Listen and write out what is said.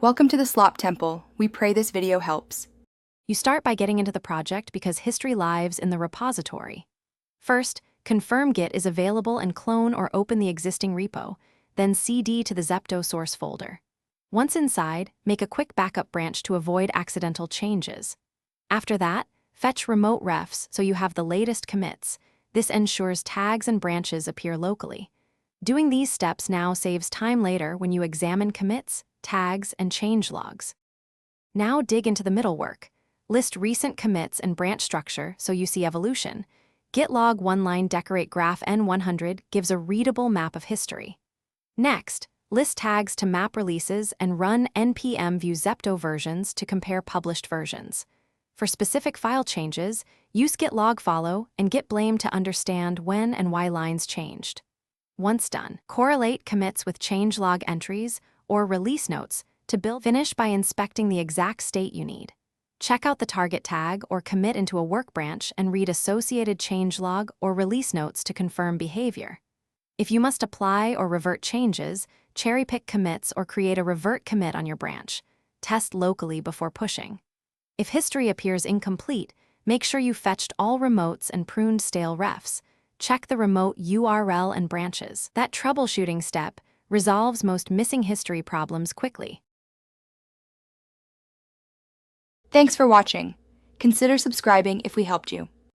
Welcome to the Slop Temple. We pray this video helps. You start by getting into the project because history lives in the repository. First, confirm Git is available and clone or open the existing repo, then cd to the Zepto source folder. Once inside, make a quick backup branch to avoid accidental changes. After that, fetch remote refs so you have the latest commits. This ensures tags and branches appear locally. Doing these steps now saves time later when you examine commits, tags, and change logs. Now dig into the middle work. List recent commits and branch structure so you see evolution. Git log one-line decorate graph N100 gives a readable map of history. Next, list tags to map releases and run npm view Zepto versions to compare published versions. For specific file changes, use git log follow and git blame to understand when and why lines changed. Once done, correlate commits with changelog entries or release notes to finish by inspecting the exact state you need. Check out the target tag or commit into a work branch and read associated changelog or release notes to confirm behavior. If you must apply or revert changes, cherry-pick commits or create a revert commit on your branch. Test locally before pushing. If history appears incomplete, make sure you fetched all remotes and pruned stale refs. Check the remote URL and branches. That troubleshooting step resolves most missing history problems quickly. Thanks for watching. Consider subscribing if we helped you.